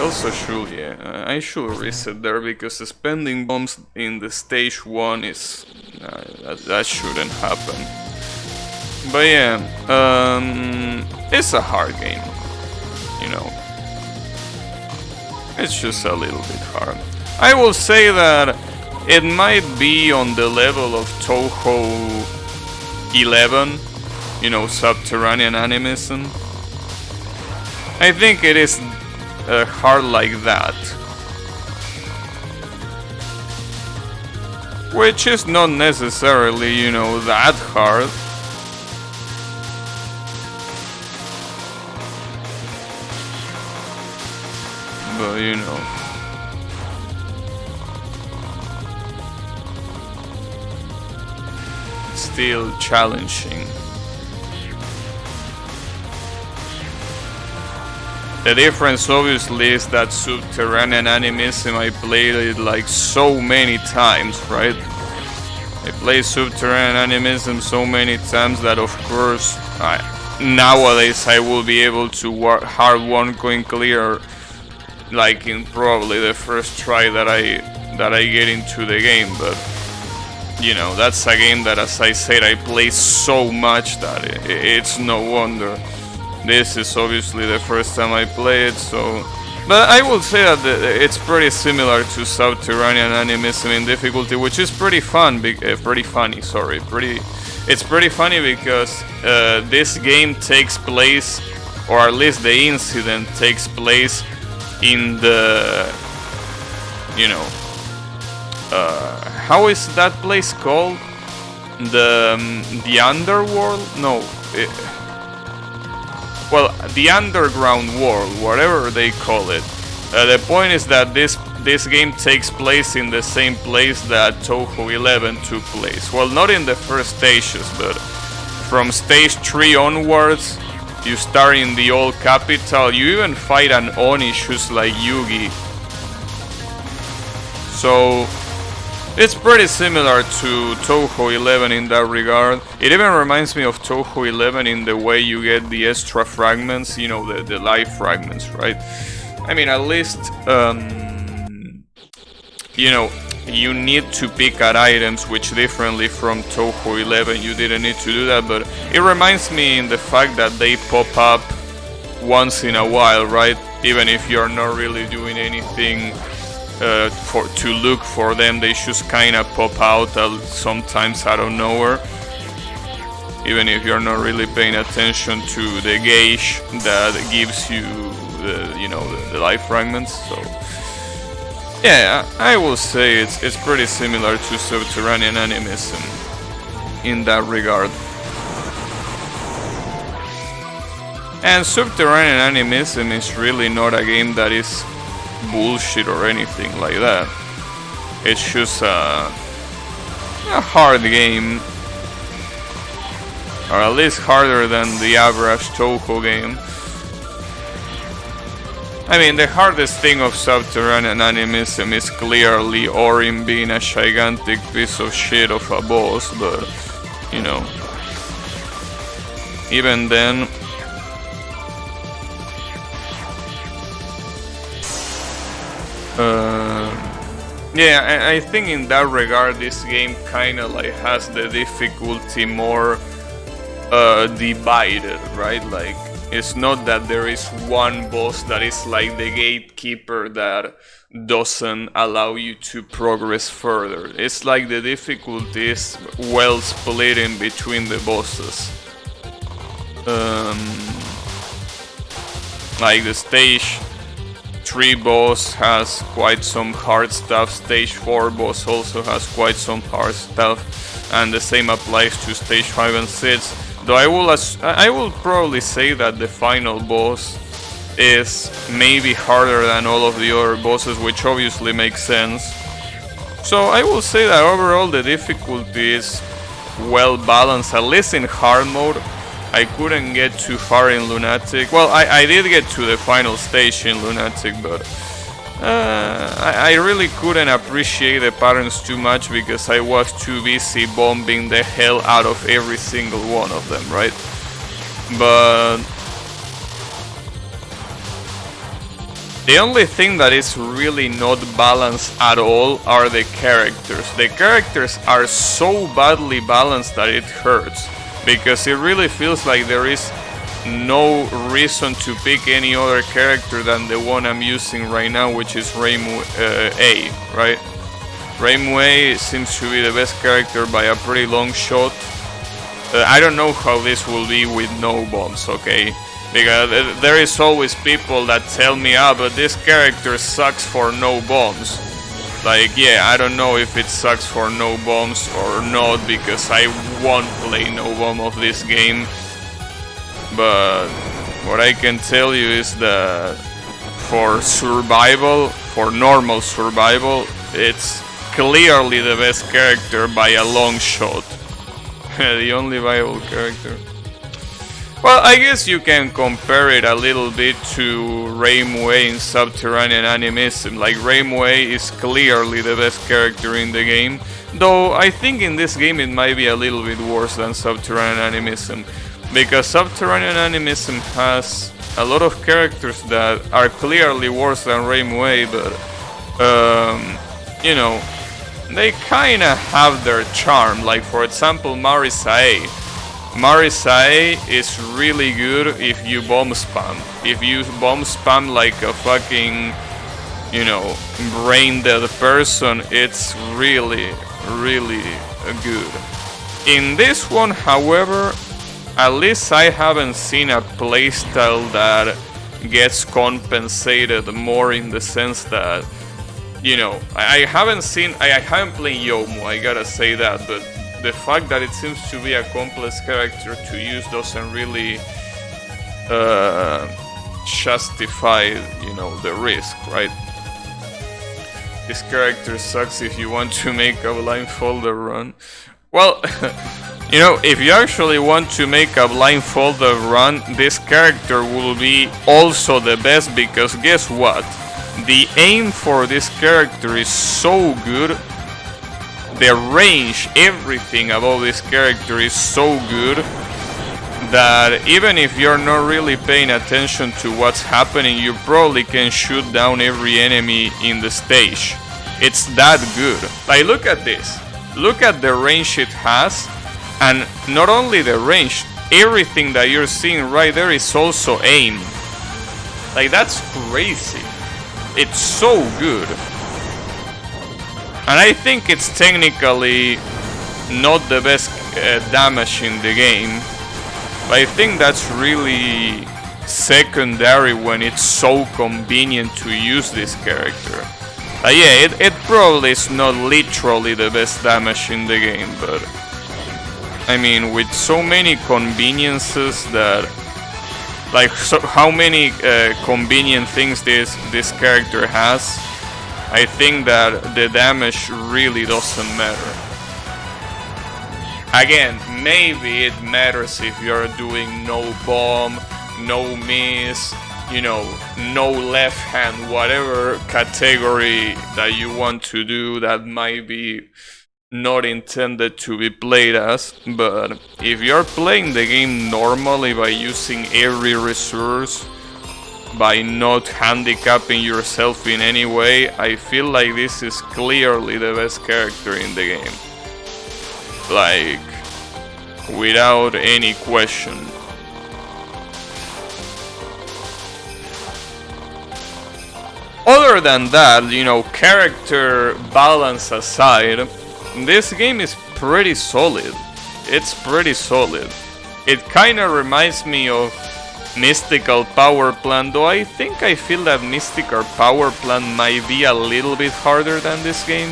also should, yeah, I should reset there because spending bombs in the stage 1 is... that shouldn't happen. But yeah, it's a hard game, you know. It's just a little bit hard. I will say that it might be on the level of Touhou 11, you know, subterranean animism. I think it is hard like that. Which is not necessarily, you know, that hard. But, you know. Still challenging. The difference obviously is that subterranean animism I played it like so many times, right? I played subterranean animism so many times that of course nowadays I will be able to hard one coin clear like in probably the first try that I get into the game, but you know, that's a game that, as I said, I play so much that it's no wonder. This is obviously the first time I play it, so... But I will say that it's pretty similar to subterranean animism in difficulty, which is pretty fun, pretty funny, sorry. It's pretty funny because this game takes place, or at least the incident takes place in the... You know... how is that place called? The underworld? No. Well, the underground world, whatever they call it. The point is that this game takes place in the same place that Touhou 11 took place. Well, not in the first stages, but from stage 3 onwards, you start in the old capital. You even fight an Oni who's like Yugi. So... it's pretty similar to Touhou 11 in that regard. It even reminds me of Touhou 11 in the way you get the extra fragments, you know, the life fragments, right? I mean, at least, you know, you need to pick at items, which differently from Touhou 11, you didn't need to do that, but it reminds me in the fact that they pop up once in a while, right? Even if you're not really doing anything to look for them, they just kind of pop out sometimes out of nowhere, even if you're not really paying attention to the gauge that gives you the life fragments. So yeah, I will say it's pretty similar to subterranean animism in that regard. And subterranean animism is really not a game that is bullshit or anything like that. It's just a hard game, or at least harder than the average Touhou game. I mean, the hardest thing of subterranean animism is clearly Orin being a gigantic piece of shit of a boss, but you know, even then. Yeah, I think in that regard this game kinda like has the difficulty more divided, right? Like, it's not that there is one boss that is like the gatekeeper that doesn't allow you to progress further. It's like the difficulty is well split in between the bosses. Like the stage 3 boss has quite some hard stuff, stage 4 boss also has quite some hard stuff, and the same applies to stage 5 and 6. Though I will probably say that the final boss is maybe harder than all of the other bosses, which obviously makes sense. So I will say that overall the difficulty is well balanced, at least in hard mode. I couldn't get too far in Lunatic. Well, I did get to the final stage in Lunatic, but I really couldn't appreciate the patterns too much because I was too busy bombing the hell out of every single one of them, right? But The only thing that is really not balanced at all are the characters. The characters are so badly balanced that it hurts, because it really feels like there is no reason to pick any other character than the one I'm using right now, which is Reimu A, right? Reimu A seems to be the best character by a pretty long shot. I don't know how this will be with no bombs, okay? Because there is always people that tell me, but this character sucks for no bombs. Like, yeah, I don't know if it sucks for no bombs or not, because I won't play no bomb of this game. But what I can tell you is that for survival, for normal survival, it's clearly the best character by a long shot. The only viable character. Well, I guess you can compare it a little bit to Reimu A in Subterranean Animism. Like, Reimu A is clearly the best character in the game, though I think in this game it might be a little bit worse than Subterranean Animism, because Subterranean Animism has a lot of characters that are clearly worse than Reimu A, but you know, they kinda have their charm. Like, for example, Marisa A. Marisa A is really good if you bomb spam. If you bomb spam like a fucking, you know, brain dead person, it's really, really good. In this one, however, at least I haven't seen a playstyle that gets compensated more, in the sense that, you know, I haven't played Yomu, I gotta say that, but the fact that it seems to be a complex character to use doesn't really justify, you know, the risk, right? This character sucks if you want to make a blindfolder run. Well, you know, if you actually want to make a blindfolder run, this character will be also the best, because guess what? The aim for this character is so good. The range, everything about this character is so good that even if you're not really paying attention to what's happening, you probably can shoot down every enemy in the stage. It's that good. Like, look at this. Look at the range it has, and not only the range, everything that you're seeing right there is also aim. Like, that's crazy. It's so good. And I think it's technically not the best damage in the game, but I think that's really secondary when it's so convenient to use this character. Yeah, it probably is not literally the best damage in the game, but I mean, with so many conveniences that, like, so how many convenient things this character has, I think that the damage really doesn't matter. Again, maybe it matters if you're doing no bomb, no miss, you know, no left hand, whatever category that you want to do that might be not intended to be played as. But if you're playing the game normally by using every resource, by not handicapping yourself in any way, I feel like this is clearly the best character in the game. Like, without any question. Other than that, you know, character balance aside, this game is pretty solid. It's pretty solid. It kinda reminds me of Mystical Power Plant, though I feel that Mystical Power Plant might be a little bit harder than this game.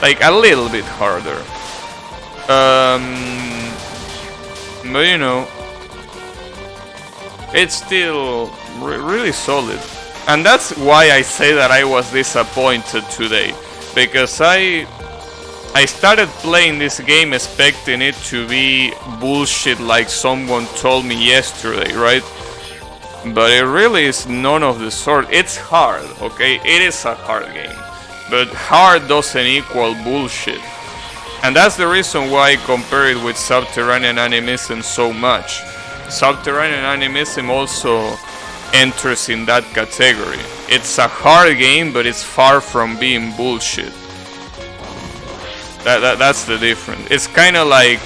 Like, a little bit harder. But you know, it's still really solid. And that's why I say that I was disappointed today. Because I started playing this game expecting it to be bullshit like someone told me yesterday, right? But it really is none of the sort. It's hard, okay? It is a hard game. But hard doesn't equal bullshit. And that's the reason why I compare it with Subterranean Animism so much. Subterranean Animism also enters in that category. It's a hard game, but it's far from being bullshit. That's the difference. It's kind of like,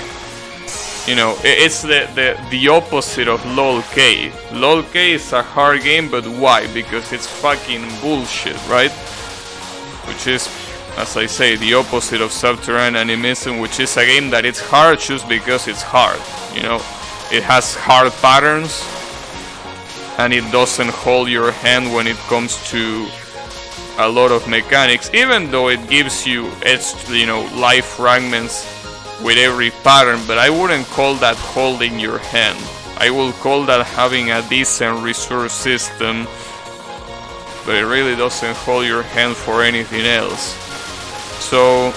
you know, it's the opposite of LOL-K. LOL-K is a hard game, but why? Because it's fucking bullshit, right? Which is, as I say, the opposite of Subterranean Animism, which is a game that it's hard just because it's hard, you know? It has hard patterns, and it doesn't hold your hand when it comes to a lot of mechanics, even though it gives you, you know, life fragments with every pattern, but I wouldn't call that holding your hand. I will call that having a decent resource system, but it really doesn't hold your hand for anything else. So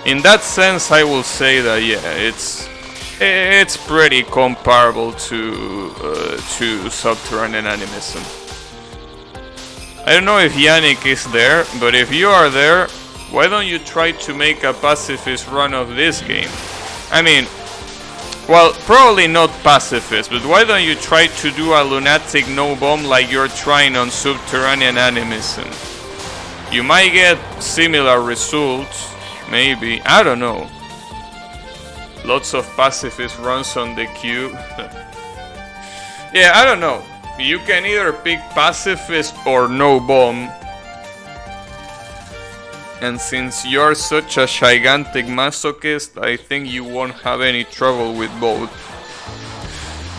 in that sense, I will say that yeah, it's pretty comparable to Subterranean Animism. I don't know if Yannick is there, but if you are there, why don't you try to make a pacifist run of this game? I mean, well, probably not pacifist, but why don't you try to do a Lunatic no bomb like you're trying on Subterranean Animism? You might get similar results, maybe, I don't know. Lots of pacifist runs on the queue. Yeah, I don't know. You can either pick pacifist or no bomb. And since you're such a gigantic masochist, I think you won't have any trouble with both.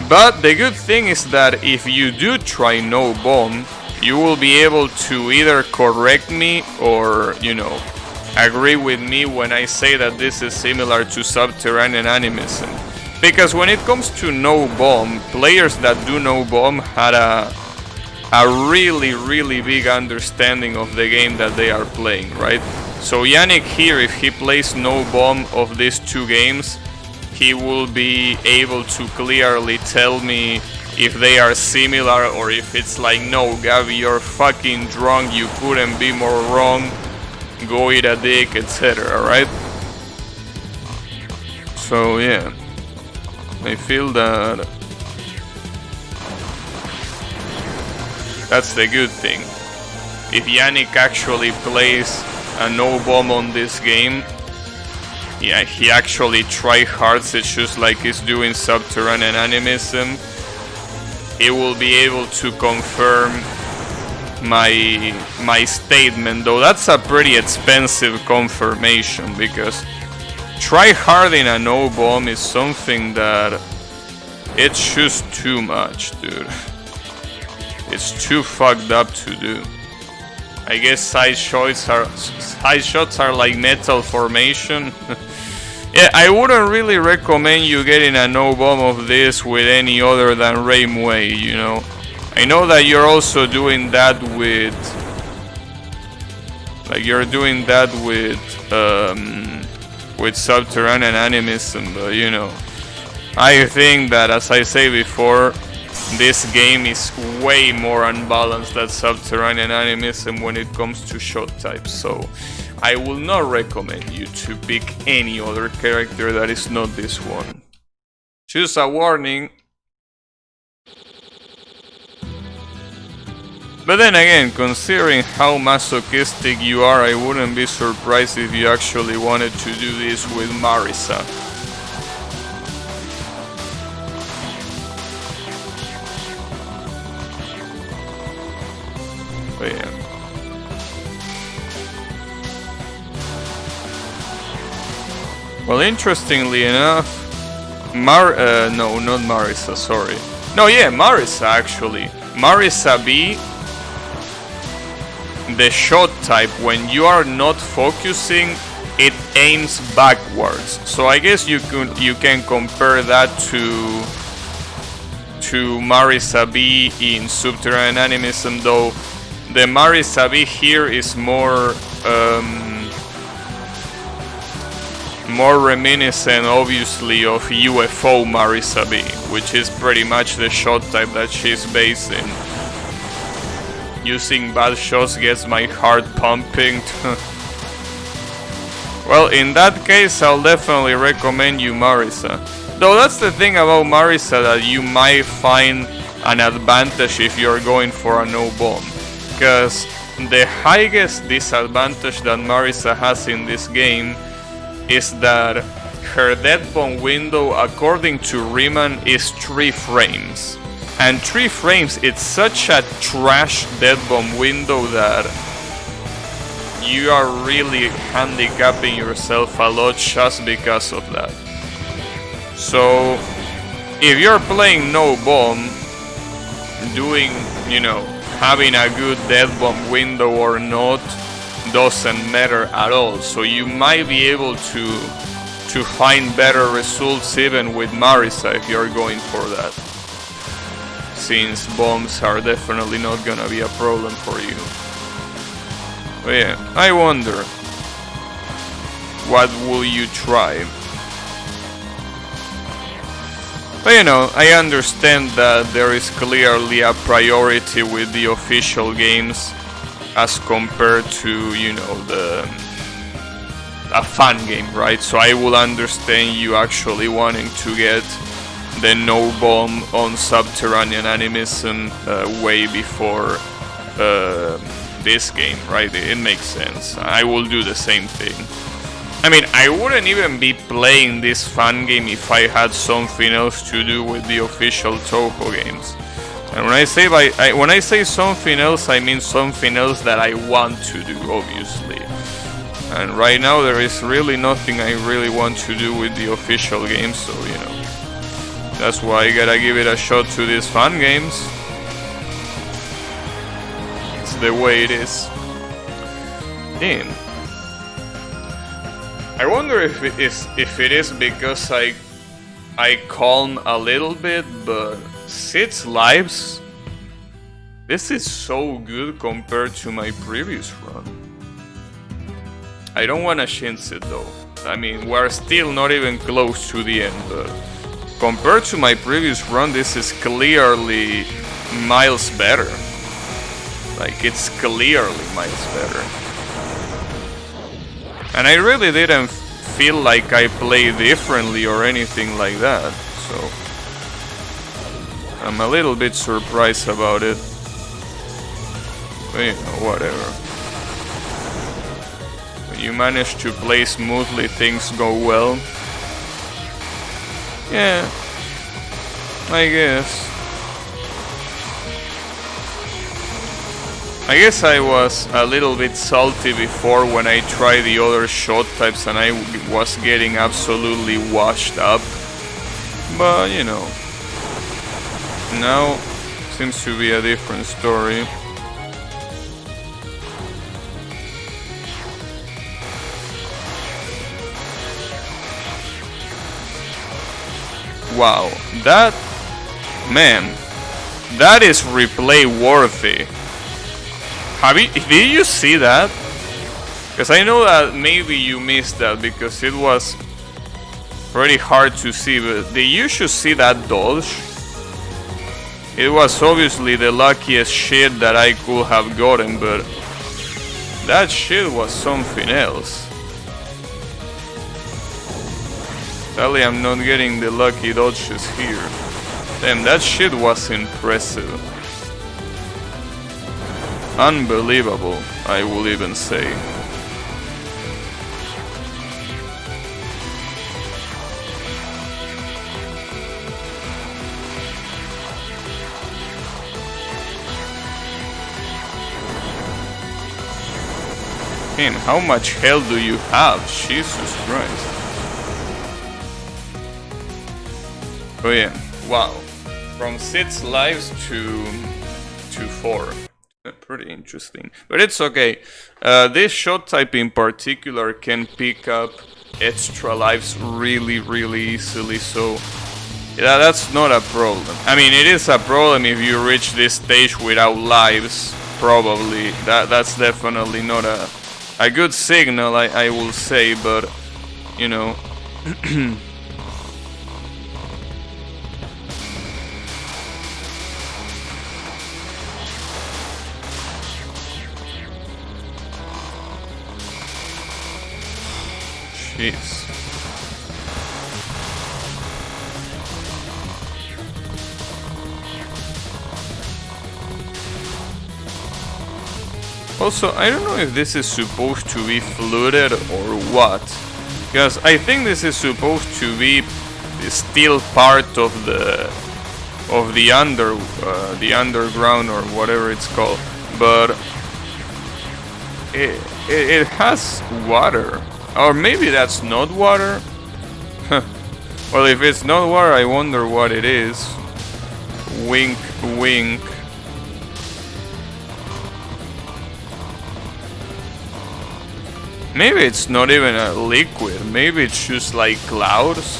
But the good thing is that if you do try no bomb, you will be able to either correct me or, you know, agree with me when I say that this is similar to Subterranean Animism. Because when it comes to no bomb, players that do no bomb had a really big understanding of the game that they are playing, right? So Yannick here, if he plays no bomb of these two games, he will be able to clearly tell me if they are similar or if it's like, no, Gabby, you're fucking drunk, you couldn't be more wrong, go eat a dick, etc., right? So yeah, I feel that that's the good thing. If Yannick actually plays a no bomb on this game, yeah, he actually tryhards it just like he's doing Subterranean Animism, he will be able to confirm my statement, though that's a pretty expensive confirmation, because tryharding a no bomb is something that it's just too much, dude. It's too fucked up to do. I guess side shots are like metal formation. Yeah, I wouldn't really recommend you getting a no bomb of this with any other than Reimu, you know. I know that you're also doing that with, like, you're doing that with Subterranean Animism, but you know, I think that, as I say before, this game is way more unbalanced than Subterranean Animism when it comes to shot types, so I will not recommend you to pick any other character that is not this one. Just a warning. But then again, considering how masochistic you are, I wouldn't be surprised if you actually wanted to do this with Marisa. But yeah. Well, interestingly enough, no, not Marisa, sorry. No, yeah, Marisa actually. Marisa B, the shot type, when you are not focusing, it aims backwards. So I guess you can compare that to Marisa B in Subterranean Animism, though the Marisa B here is more reminiscent, obviously, of UFO Marisa B, which is pretty much the shot type that she's based in. Using bad shots gets my heart pumping. Well, in that case, I'll definitely recommend you Marisa. Though that's the thing about Marisa, that you might find an advantage if you're going for a no bomb. Because the highest disadvantage that Marisa has in this game is that her dead bomb window, according to Riemann, is 3 frames. And 3 frames, it's such a trash dead bomb window that you are really handicapping yourself a lot just because of that. So, if you're playing no bomb, doing, you know, having a good dead bomb window or not doesn't matter at all. So you might be able to find better results even with Marisa if you're going for that, since bombs are definitely not gonna be a problem for you. But yeah, I wonder, what will you try? But you know, I understand that there is clearly a priority with the official games as compared to, you know, a fan game, right? So I will understand you actually wanting to get the no bomb on Subterranean Animism way before this game, right? It makes sense. I will do the same thing. I mean, I wouldn't even be playing this fan game if I had something else to do with the official Touhou games. And when I say something else, I mean something else that I want to do, obviously. And right now there is really nothing I really want to do with the official games, so you know, that's why I gotta give it a shot to these fan games. It's the way it is. Damn. I wonder if it is because I calm a little bit, but 6 lives, this is so good compared to my previous run. I don't wanna shinz it though. I mean, we're still not even close to the end, but compared to my previous run, this is clearly miles better. Like, it's clearly miles better. And I really didn't feel like I played differently or anything like that, so I'm a little bit surprised about it. But you know, whatever. When you manage to play smoothly, things go well. Yeah, I guess. I guess I was a little bit salty before when I tried the other shot types and I was getting absolutely washed up. But, you know, now seems to be a different story. Wow, that, man, that is replay worthy. Did you see that? Because I know that maybe you missed that because it was pretty hard to see, but did you should see that dodge? It was obviously the luckiest shit that I could have gotten, but that shit was something else. Sadly, I'm not getting the lucky dodges here. Damn, that shit was impressive. Unbelievable, I will even say. Man, how much health do you have? Jesus Christ. Oh yeah, wow. From 6 lives to 4. Pretty interesting, but it's okay. This shot type in particular can pick up extra lives really easily, so yeah, that's not a problem. I mean, it is a problem if you reach this stage without lives, probably. That's definitely not a good signal, I will say, but you know. Jeez. Also, I don't know if this is supposed to be fluted or what. Because I think this is supposed to be still part of the underground or whatever it's called. But it has water. Or maybe that's not water. Well, if it's not water, I wonder what it is. Wink, wink. Maybe it's not even a liquid. Maybe it's just like clouds.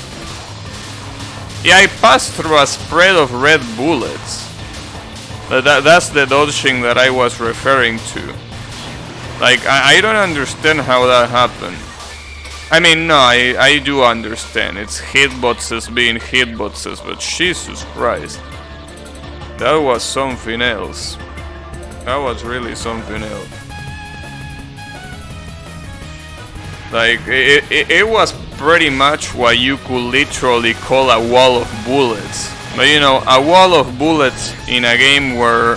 Yeah, I passed through a spread of red bullets. That's the dodging that I was referring to. Like, I don't understand how that happened. I mean, no, I do understand. It's hitboxes being hitboxes, but Jesus Christ. That was something else. That was really something else. Like, it was pretty much what you could literally call a wall of bullets. But you know, a wall of bullets in a game where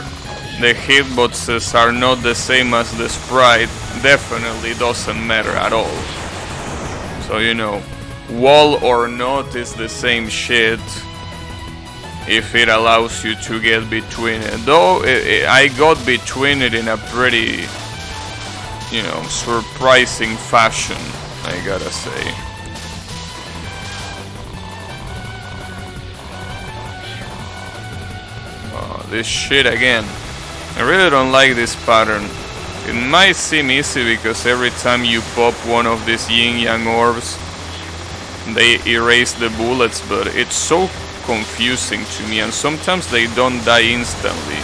the hitboxes are not the same as the sprite definitely doesn't matter at all. So you know, wall or not is the same shit if it allows you to get between it. Though I got between it in a pretty, you know, surprising fashion, I gotta say. Oh, this shit again. I really don't like this pattern. It might seem easy because every time you pop one of these yin-yang orbs, they erase the bullets, but it's so confusing to me, and sometimes they don't die instantly,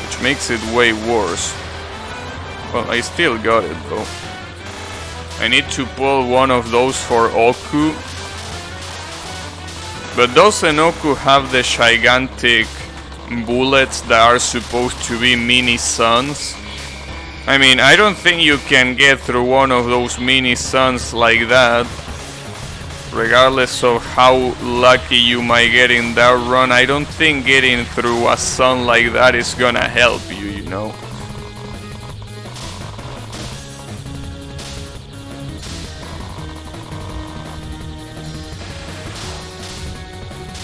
which makes it way worse. Well, I still got it though. I need to pull one of those for Oku. But those Enoku have the gigantic bullets that are supposed to be mini suns. I mean, I don't think you can get through one of those mini suns like that. Regardless of how lucky you might get in that run, I don't think getting through a sun like that is gonna help you, you know.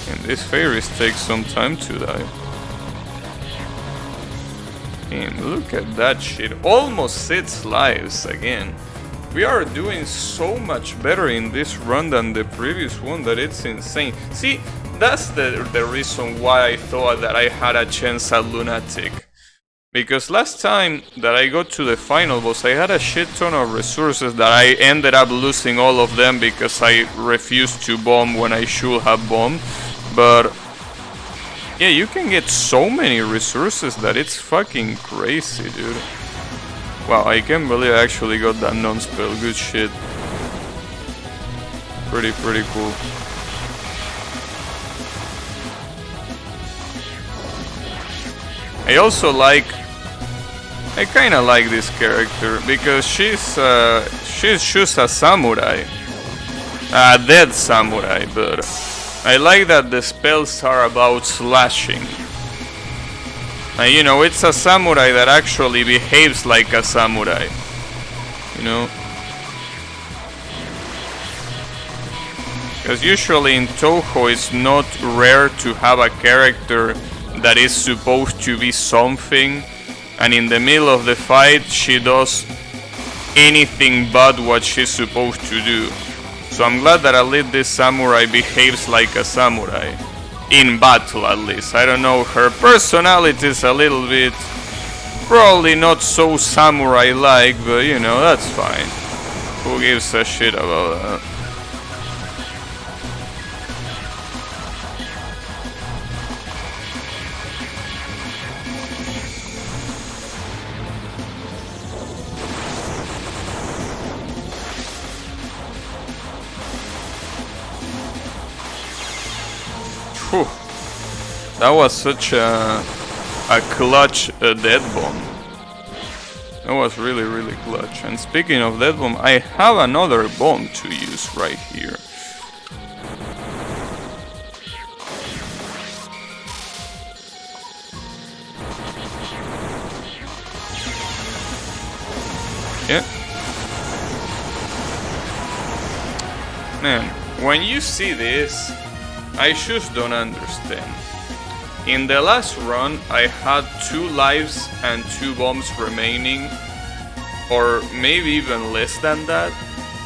And these fairies take some time to die. And look at that shit, almost 6 lives again. We are doing so much better in this run than the previous one that it's insane. See, that's the reason why I thought that I had a chance at Lunatic. Because last time that I got to the final boss, I had a shit ton of resources that I ended up losing all of them because I refused to bomb when I should have bombed. But yeah, you can get so many resources that it's fucking crazy, dude. Wow, I can't believe I actually got that non-spell. Good shit. Pretty cool. I also like... I kinda like this character because she's just a samurai. A dead samurai, but I like that the spells are about slashing. And you know, it's a samurai that actually behaves like a samurai. You know? Because usually in Touhou it's not rare to have a character that is supposed to be something, and in the middle of the fight she does anything but what she's supposed to do. So I'm glad that at least this samurai behaves like a samurai. In battle, at least. I don't know, her personality is a little bit... probably not so samurai-like, but you know, that's fine. Who gives a shit about that? Whew. That was such a clutch dead bomb. That was really clutch. And speaking of dead bomb, I have another bomb to use right here. Yeah. Man, when you see this, I just don't understand. In the last run, I had 2 lives and 2 bombs remaining, or maybe even less than that.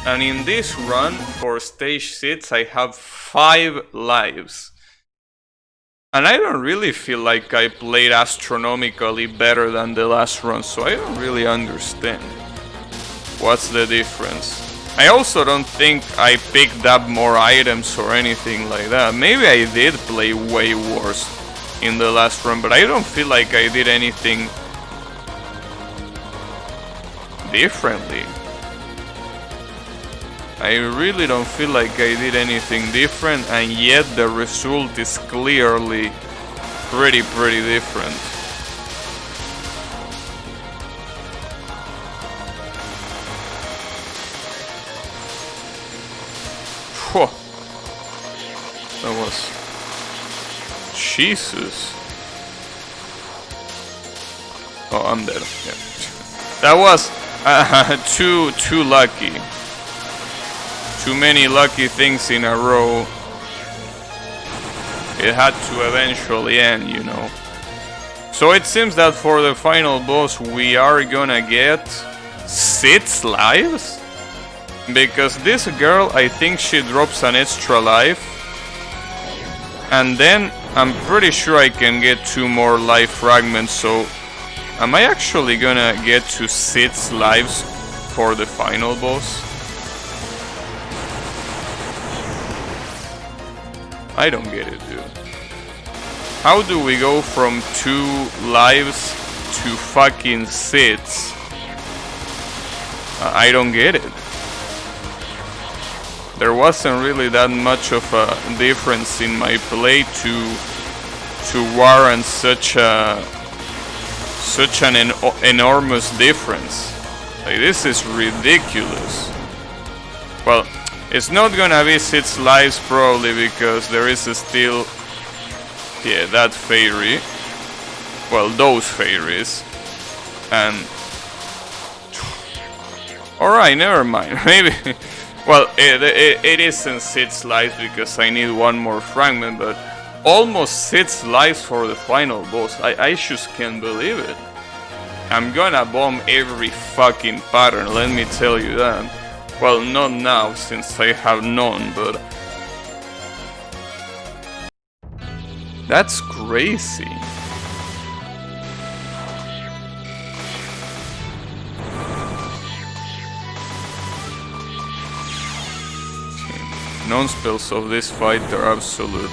And in this run, for stage 6, I have 5 lives. And I don't really feel like I played astronomically better than the last run, so I don't really understand what's the difference. I also don't think I picked up more items or anything like that. Maybe I did play way worse in the last run, but I don't feel like I did anything differently. I really don't feel like I did anything different, and yet the result is clearly pretty different. Whew. That was... Jesus. Oh, I'm dead. Yeah. That was too lucky. Too many lucky things in a row. It had to eventually end, you know. So it seems that for the final boss we are gonna get 6 lives? Because this girl, I think she drops an extra life. And then I'm pretty sure I can get 2 more life fragments, so am I actually gonna get to 6 lives for the final boss? I don't get it, dude. How do we go from 2 lives to fucking 6? I don't get it. There wasn't really that much of a difference in my play to warrant such an enormous difference. Like, this is ridiculous. Well, it's not gonna be 6 lives probably, because there is still, yeah, that fairy. Well, those fairies. And alright, never mind. Maybe. Well, it isn't 6 lives because I need 1 more fragment, but almost 6 lives for the final boss. I just can't believe it. I'm gonna bomb every fucking pattern, let me tell you that. Well, not now, since I have none, but... That's crazy. Non-spells of this fight are absolute.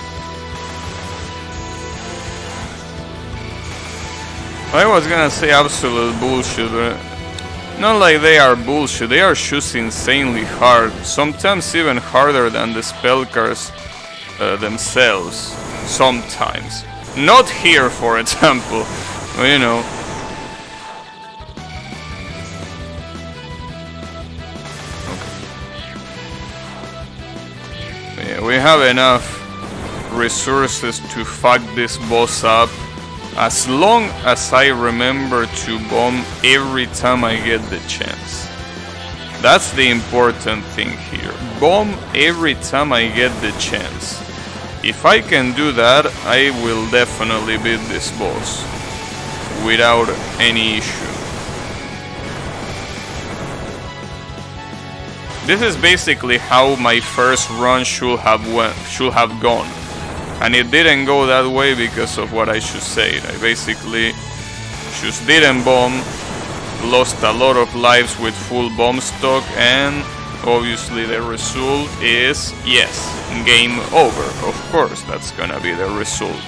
I was gonna say absolute bullshit, but not like they are bullshit, they are just insanely hard. Sometimes even harder than the spell cards themselves. Sometimes. Not here, for example, but, you know. We have enough resources to fuck this boss up, as long as I remember to bomb every time I get the chance. That's the important thing here. Bomb every time I get the chance. If I can do that, I will definitely beat this boss without any issue. This is basically how my first run should have gone. And it didn't go that way because of what I just said. I basically just didn't bomb, lost a lot of lives with full bomb stock, and obviously the result is, yes, game over. Of course, that's gonna be the result.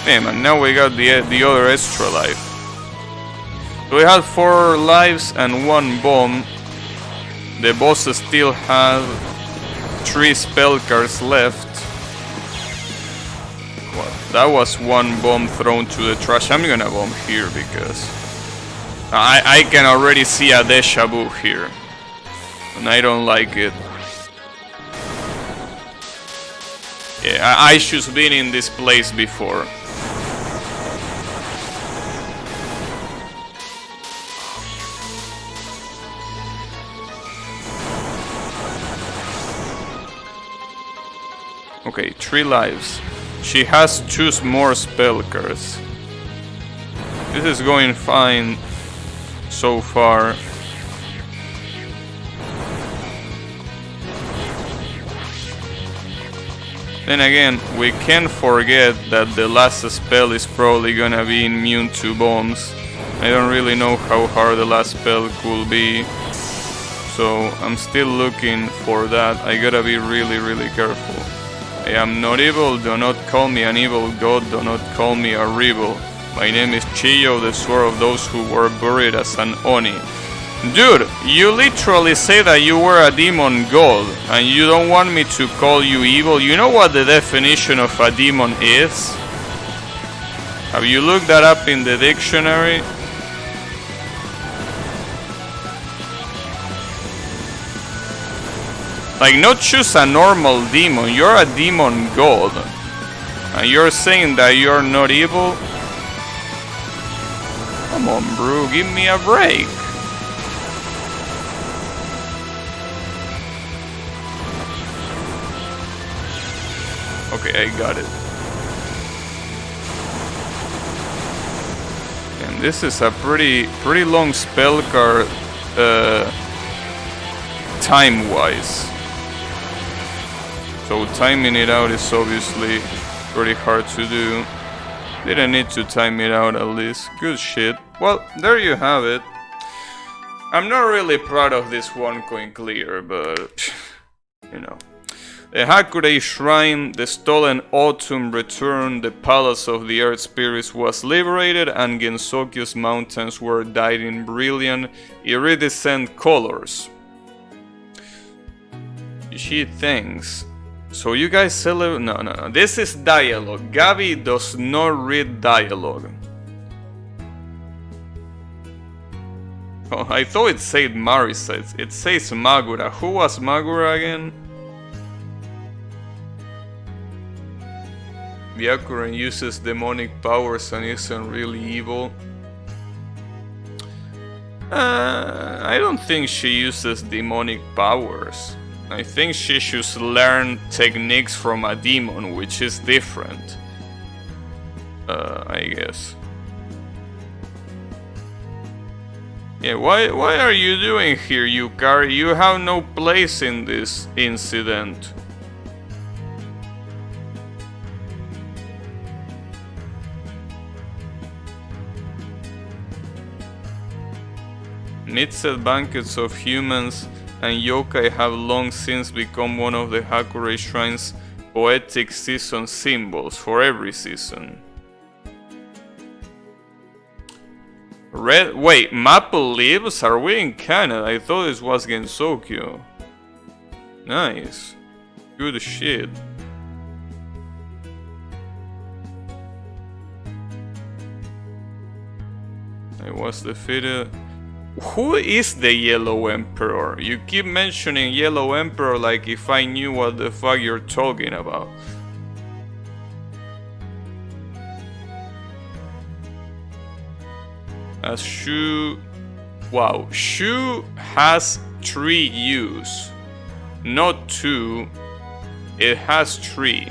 Damn, and now we got the other extra life. So we had 4 lives and 1 bomb. The boss still has 3 spell cards left. Well, that was 1 bomb thrown to the trash. I'm gonna bomb here because I can already see a deja vu here, and I don't like it. Yeah, I should been in this place before. Okay, 3 lives. She has 2 more spell cards. This is going fine so far. Then again, we can't forget that the last spell is probably gonna be immune to bombs. I don't really know how hard the last spell could be, so I'm still looking for that. I gotta be really careful. I am not evil, do not call me an evil god, do not call me a rebel. My name is Chiyo, the sword of those who were buried as an Oni. Dude, you literally say that you were a demon god, and you don't want me to call you evil? You know what the definition of a demon is? Have you looked that up in the dictionary? Like, not just a normal demon, you're a demon god. And you're saying that you're not evil? Come on, bro, give me a break. Okay, I got it. And this is a pretty long spell card, time-wise. So timing it out is obviously pretty hard to do. Didn't need to time it out at least. Good shit. Well, there you have it. I'm not really proud of this one coin clear, but you know. The Hakurei Shrine, the stolen autumn returned, the palace of the earth spirits was liberated, and Gensokyu's mountains were dyed in brilliant, iridescent colors. She thinks. So you guys celebrate? No. This is dialogue. Gabi does not read dialogue. Oh, I thought it said Marisa. It says Magura. Who was Magura again? Byakuren uses demonic powers and isn't really evil. I don't think she uses demonic powers. I think she should learn techniques from a demon, which is different. I guess. Yeah, why are you doing here, Yukari? You have no place in this incident. Midset banquets of humans and yokai have long since become one of the Hakurei Shrine's poetic season symbols for every season. Wait, Maple Leaves? Are we in Canada? I thought this was Gensokyo. Nice. Good shit. I was defeated. Who is the Yellow Emperor? You keep mentioning Yellow Emperor like if I knew what the fuck you're talking about. As Shu... Wow, Shu has 3 U's. Not 2. It has 3.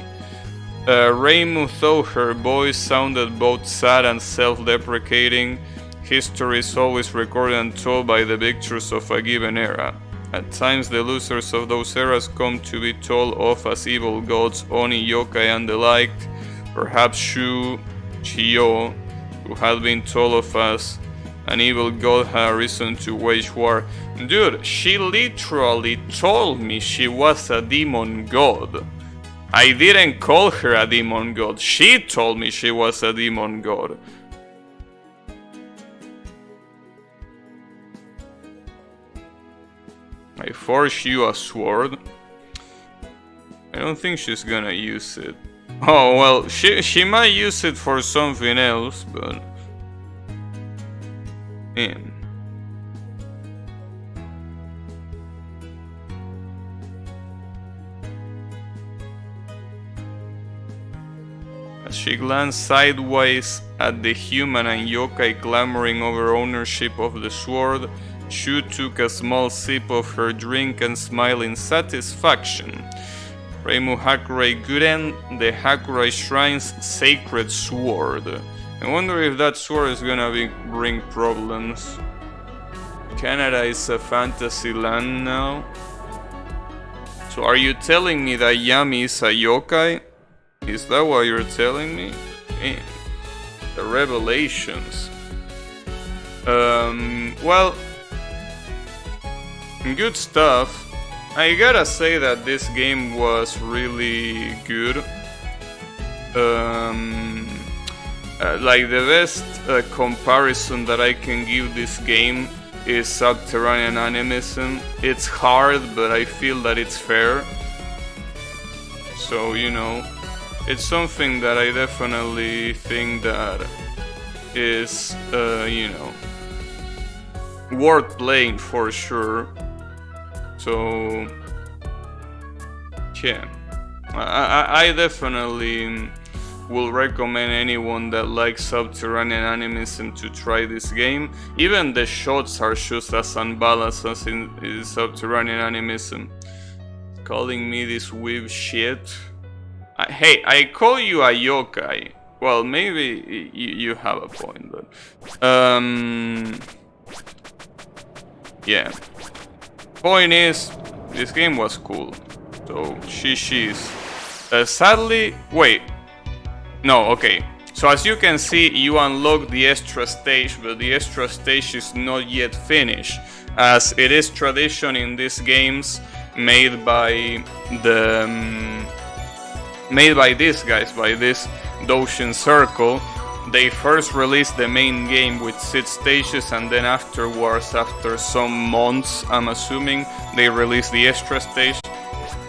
Reimu thought her voice sounded both sad and self-deprecating. History is always recorded and told by the victors of a given era. At times the losers of those eras come to be told of as evil gods, Oni, yokai and the like. Perhaps Shu, Chiyo, who had been told of as an evil god, had reason to wage war. Dude, she literally told me she was a demon god. I didn't call her a demon god. She told me she was a demon god. I force you a sword. I don't think she's gonna use it. Oh well, she might use it for something else, but... Man. As she glanced sideways at the human and yokai clamoring over ownership of the sword, Shu took a small sip of her drink and smiled in satisfaction. Reimu Hakurai Guren, the Hakurai Shrine's sacred sword. I wonder if that sword is gonna bring problems. Canada is a fantasy land now. So are you telling me that Yami is a yokai? Is that what you're telling me? Man, the revelations. Well, good stuff. I gotta say that this game was really good. Like the best comparison that I can give this game is Subterranean Animism. It's hard, but I feel that it's fair. So, you know, it's something that I definitely think that is, you know, worth playing for sure. So, yeah, I definitely will recommend anyone that likes Subterranean Animism to try this game. Even the shots are just as unbalanced as in Subterranean Animism. Calling me this weeb shit. Hey, I call you a yokai. Well, maybe you have a point, but yeah. Point is, this game was cool. So she's sadly, wait. No, okay. So as you can see, you unlock the extra stage, but the extra stage is not yet finished, as it is tradition in these games made by these guys, by this Doshin Circle. They first released the main game with 6 stages, and then afterwards, after some months, I'm assuming, they released the extra stage.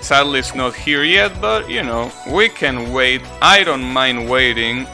Sadly, it's not here yet, but you know, we can wait. I don't mind waiting.